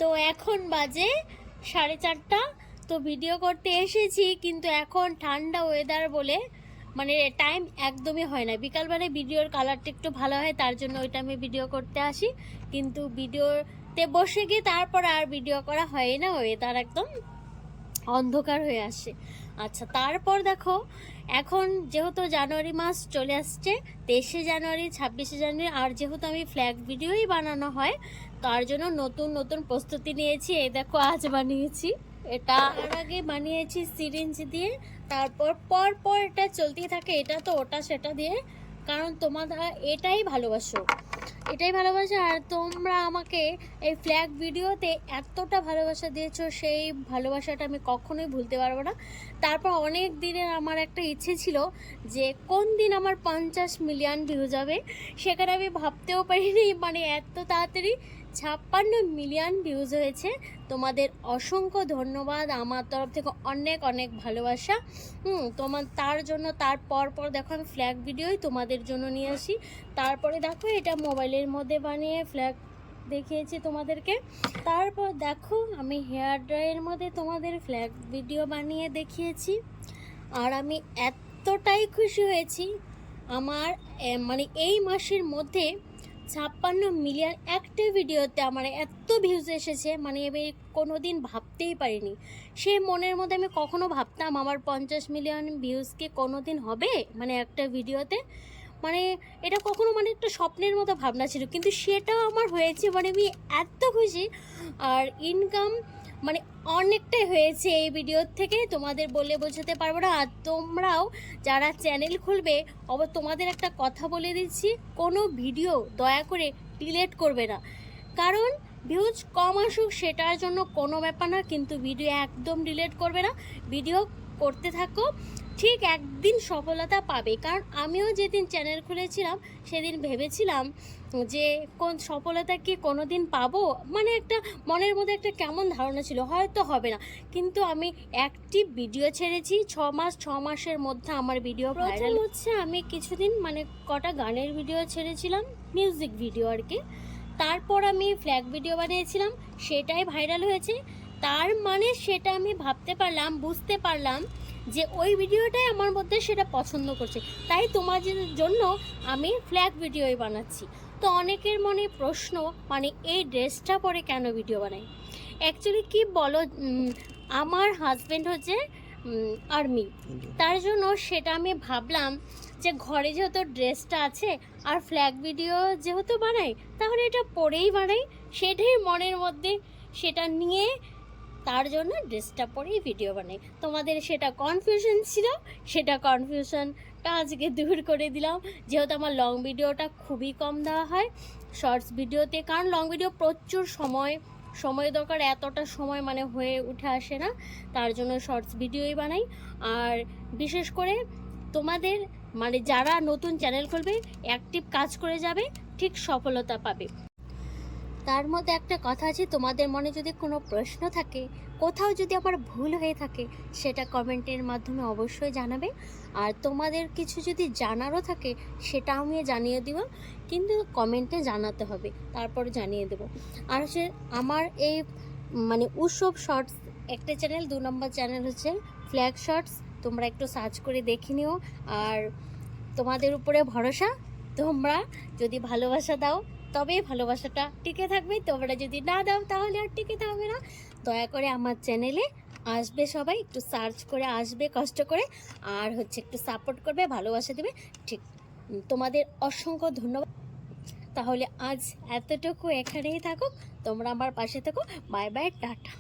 তো এখন বাজে 4:30। তো ভিডিও করতে এসেছি, কিন্তু এখন ঠান্ডা ওয়েদার বলে মানে টাইম একদমই হয় না। বিকালবেলায় ভিডিওর কালারটা একটু ভালো হয়, তার জন্য ওইটা আমি ভিডিও করতে আসি, কিন্তু ভিডিওতে বসে গিয়ে তারপর আর ভিডিও করা হয় না, ওয়েদার একদম অন্ধকার হয়ে আসে। আচ্ছা, তারপর দেখো এখন যেহেতু জানুয়ারি মাস চলে আসছে, 23শে জানুয়ারি, 26শে জানুয়ারি, আর যেহেতু আমি ফ্ল্যাগ ভিডিওই বানানো হয়, তার জন্য নতুন নতুন প্রস্তুতি নিয়েছি। এই দেখো আজ বানিয়েছি এটা, আর আগে বানিয়েছি সিরিঞ্জ দিয়ে, তারপর পর এটা চলতেই থাকে, এটা তো ওটা সেটা দিয়ে, কারণ তোমরা এটাই ভালোবাসো। আর তোমরা আমাকে এই ফ্ল্যাগ ভিডিওতে এতটা ভালোবাসা দিয়েছো, সেই ভালোবাসাটা আমি কখনোই ভুলতে পারবো না। তারপর অনেক দিনের আমার একটা ইচ্ছে ছিল যে কোন দিন আমার 50 মিলিয়ন ভিউজ হবে, সেখানে আমি ভাবতেও পারিনি মানে এত তাড়াতাড়ি 56 মিলিয়ন ভিউজ হয়েছে। তোমাদের অসংখ্য ধন্যবাদ, আমার তরফ থেকে অনেক অনেক ভালোবাসা। তোমার তার জন্য পর দেখো আমি ফ্ল্যাগ ভিডিওই তোমাদের জন্য নিয়ে আসি। তারপরে দেখো এটা মোবাইলের মধ্যে বানিয়ে ফ্ল্যাগ দেখিয়েছি তোমাদেরকে। তারপর দেখো আমি হেয়ার ড্রাইয়ের মধ্যে তোমাদের ফ্ল্যাগ ভিডিও বানিয়ে দেখিয়েছি। আর আমি এতটাই খুশি হয়েছি, আমার মানে এই মাসের মধ্যে 56 মিলিয়ন একটা ভিডিওতে আমার এত ভিউজ এসেছে, মানে আমি কোনো দিন ভাবতেই পারিনি। সেই মনের মধ্যে আমি কখনো ভাবতাম আমার 50 মিলিয়ন ভিউজ কি কোনো দিন হবে মানে একটা ভিডিওতে, মানে এটা কখনো মানে একটা স্বপ্নের মতো ভাবনা ছিল, কিন্তু সেটাও আমার হয়েছে। মানে আমি এত খুশি, আর ইনকাম মানে অনেকটাই হয়েছে এই ভিডিওর থেকে, তোমাদের বলে বোঝাতে পারবো না। আর তোমরাও যারা চ্যানেল খুলবে, তোমাদের একটা কথা বলে দিচ্ছি, কোনো ভিডিও দয়া করে ডিলিট করবে না, কারণ ভিউজ কম আসুক সেটার জন্য কোনো ব্যাপার না, কিন্তু ভিডিও একদম ডিলিট করবে না, ভিডিও করতে থাকো, ঠিক একদিন সফলতা পাবে। কারণ আমিও যেদিন চ্যানেল খুলেছিলাম সেদিন ভেবেছিলাম যে কোন সফলতা কি কোনো দিন পাবো, মানে একটা মনের মধ্যে একটা কেমন ধারণা ছিল হয়তো হবে না, কিন্তু আমি অ্যাক্টিভ ভিডিও ছেড়েছি 6 মাসের মধ্যে আমার ভিডিও ভাইরাল হচ্ছে। আমি কিছুদিন মানে কটা গানের ভিডিও ছেড়েছিলাম, মিউজিক ভিডিও আর কি, তারপর আমি ফ্ল্যাগ ভিডিও বানিয়েছিলাম, সেটাই ভাইরাল হয়েছে। তার মানে সেটা আমি বুঝতে পারলাম যে ওই ভিডিওটাই আমার মধ্যে সেটা পছন্দ করছে, তাই তোমাদের জন্য আমি ফ্ল্যাগ ভিডিওই বানাচ্ছি। তো অনেকের মনে প্রশ্ন, মানে এই ড্রেসটা পরে কেন ভিডিও বানাই? অ্যাকচুয়ালি কি বলো, আমার হাজব্যান্ড হচ্ছে আর্মি, তার জন্য সেটা আমি ভাবলাম যে ঘরে যেহেতু ড্রেসটা আছে আর ফ্ল্যাগ ভিডিও যেহেতু বানাই, তাহলে এটা পরেই বানাই, সেটাই মনের মধ্যে সেটা নিয়ে তার জন্য ড্রেসটা পরেই ভিডিও বানাই। তোমাদের সেটা কনফিউশন ছিল, সেটা কনফিউশনটা আজকে দূর করে দিলাম। যেহেতু আমার লং ভিডিওটা খুবই কম দেওয়া হয় শর্টস ভিডিওতে, কারণ লং ভিডিও প্রচুর সময় দরকার, এতটা সময় মানে হয়ে উঠে আসে না, তার জন্য শর্টস ভিডিওই বানাই। আর বিশেষ করে তোমাদের মানে যারা নতুন চ্যানেল খুলবে, অ্যাক্টিভ কাজ করে যাবে, ঠিক সফলতা পাবে। তার মধ্যে একটা কথা আছে, তোমাদের মনে যদি কোনো প্রশ্ন থাকে, কোথাও যদি আমার ভুল হয়ে থাকে, সেটা কমেন্টের মাধ্যমে অবশ্যই জানাবে। আর তোমাদের কিছু যদি জানারও থাকে সেটা আমি জানিয়ে দিব, কিন্তু কমেন্টে জানাতে হবে, তারপর জানিয়ে দেব। আর হচ্ছে আমার এই মানে উৎসব শর্টস একটা চ্যানেল, 2 নম্বর চ্যানেল হচ্ছে ফ্ল্যাগ শর্টস, তোমরা একটু সার্চ করে দেখে নিও। আর তোমাদের উপরে ভরসা, তোমরা যদি ভালোবাসা দাও তবেই ভালোবাসাটা টিকে থাকবে, তোমরা যদি না দাও তাহলে আর টিকে থাকবে না। দয়া করে আমার চ্যানেলে আসবে, সবাই একটু সার্চ করে আসবে কষ্ট করে, আর হচ্ছে একটু সাপোর্ট করবে, ভালোবাসা দেবে, ঠিক। তোমাদের অসংখ্য ধন্যবাদ। তাহলে আজ এতটুকু, এখানেই থাকুক, তোমরা আমার পাশে থাকো। Bye bye, tata.